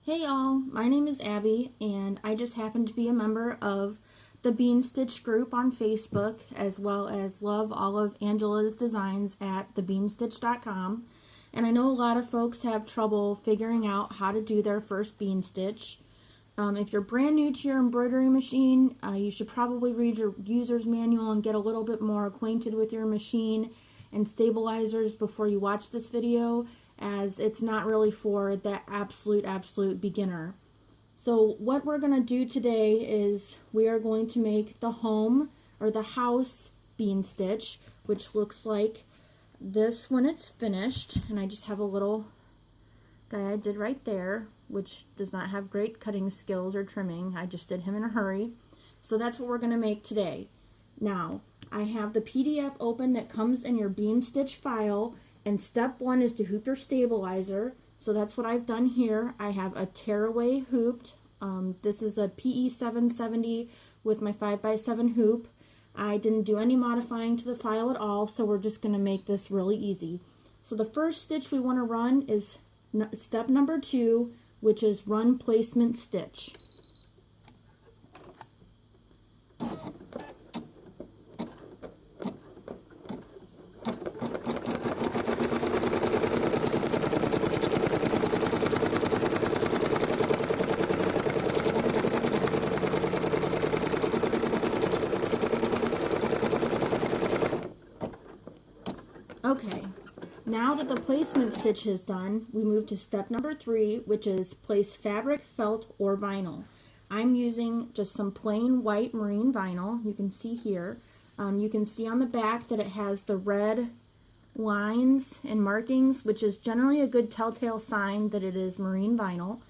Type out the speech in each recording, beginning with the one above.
Hey y'all, my name is Abby and I just happen to be a member of the Bean Stitch group on Facebook, as well as love all of Angela's designs at thebeanstitch.com. And I know a lot of folks have trouble figuring out how to do their first bean stitch. If you're brand new to your embroidery machine, you should probably read your user's manual and get a little bit more acquainted with your machine and stabilizers before you watch this video, as it's not really for the absolute beginner. So what we're going to do today is we are going to make the home or the house bean stitch, which looks like this when it's finished. And I just have a little guy I did right there, which does not have great cutting skills or trimming. I just did him in a hurry. So that's what we're going to make today. Now, I have the PDF open that comes in your bean stitch file, and step one is to hoop your stabilizer. So that's what I've done here. I have a tearaway hooped. This is a PE 770 with my 5x7 hoop. I didn't do any modifying to the file at all, so we're just going to make this really easy. So the first stitch we want to run is step number 2, which is run placement stitch. Okay, now that the placement stitch is done, we move to step number 3, which is place fabric, felt, or vinyl. I'm using just some plain white marine vinyl. You can see here. You can see on the back that it has the red lines and markings, which is generally a good telltale sign that it is marine vinyl.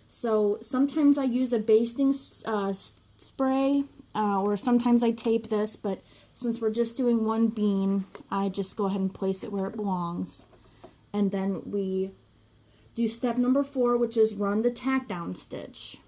So sometimes I use a basting spray, or sometimes I tape this, but since we're just doing one bean, I just go ahead and place it where it belongs. And then we do step number 4, which is run the tack down stitch.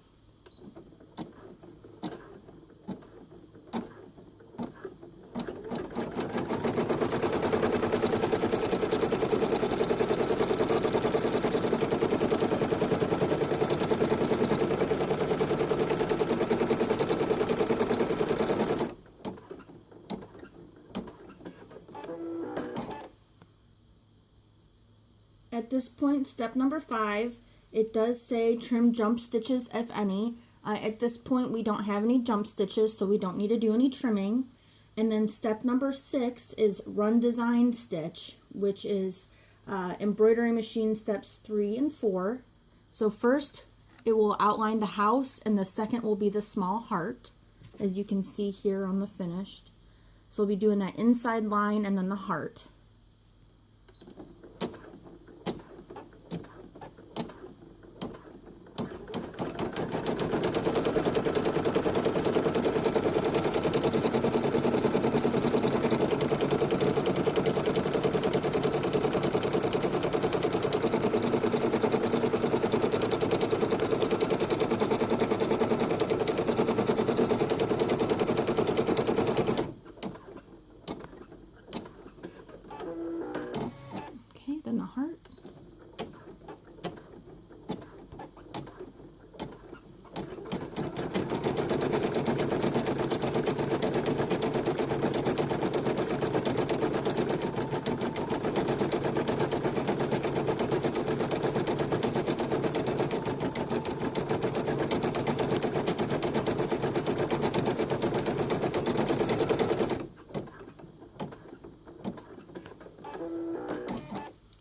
At this point, step number 5, it does say trim jump stitches if any. At this point, we don't have any jump stitches, so we don't need to do any trimming. And then step number 6 is run design stitch, which is embroidery machine steps 3 and 4. So first, it will outline the house, and the second will be the small heart, as you can see here on the finished. So we'll be doing that inside line and then the heart. Then the heart.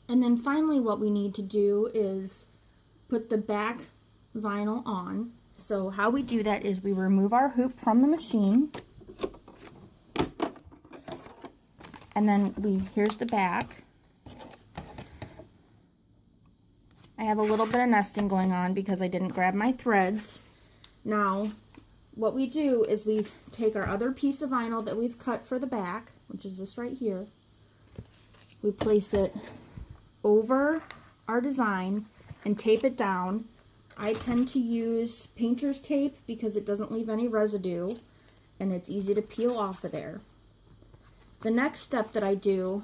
And then finally what we need to do is put the back vinyl on. So how we do that is we remove our hoop from the machine, and then here's the back. I have a little bit of nesting going on because I didn't grab my threads. Now what we do is we take our other piece of vinyl that we've cut for the back, which is this right here. We place it over our design and tape it down. I tend to use painter's tape because it doesn't leave any residue and it's easy to peel off of there. The next step that I do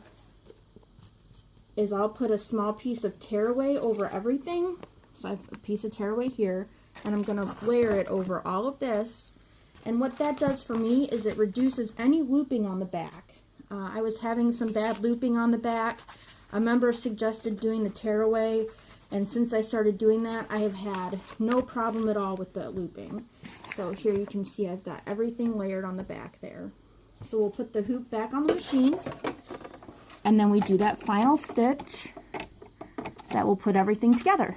is I'll put a small piece of tearaway over everything So I have a piece of tearaway here, and I'm going to layer it over all of this. And what that does for me is it reduces any looping on the back. I was having some bad looping on the back. A member suggested doing the tearaway, and since I started doing that, I have had no problem at all with the looping. So here you can see I've got everything layered on the back there. So we'll put the hoop back on the machine, and then we do that final stitch that will put everything together.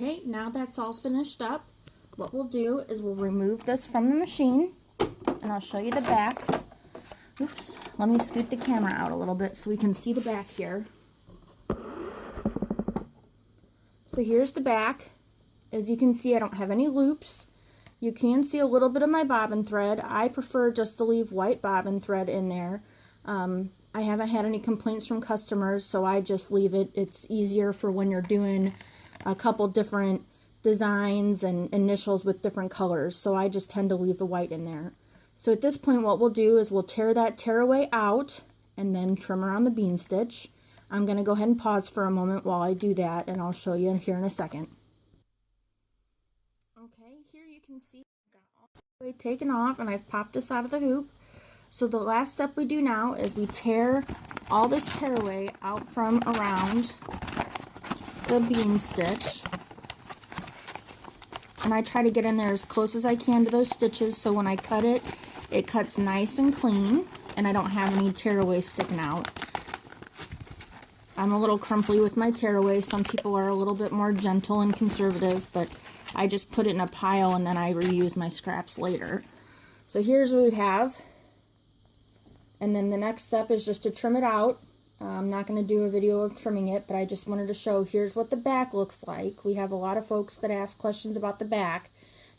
Okay, now that's all finished up. What we'll do is we'll remove this from the machine, and I'll show you the back. Oops, let me scoot the camera out a little bit so we can see the back here. So here's the back. As you can see, I don't have any loops. You can see a little bit of my bobbin thread. I prefer just to leave white bobbin thread in there. I haven't had any complaints from customers, so I just leave it. It's easier for when you're doing a couple different designs and initials with different colors, so I just tend to leave the white in there. So at this point, what we'll do is we'll tear that tearaway out and then trim around the bean stitch. I'm going to go ahead and pause for a moment while I do that, and I'll show you here in a second. Okay, here you can see I've got all the way taken off, and I've popped this out of the hoop. So the last step we do now is we tear all this tearaway out from around the bean stitch, and I try to get in there as close as I can to those stitches so when I cut it, it cuts nice and clean and I don't have any tearaway sticking out. I'm a little crumply with my tearaway. Some people are a little bit more gentle and conservative, but I just put it in a pile and then I reuse my scraps later. So here's what we have, and then the next step is just to trim it out. I'm not going to do a video of trimming it, but I just wanted to show here's what the back looks like. We have a lot of folks that ask questions about the back.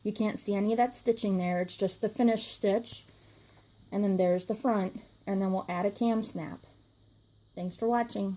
You can't see any of that stitching there. It's just the finished stitch. And then there's the front. And then we'll add a cam snap. Thanks for watching.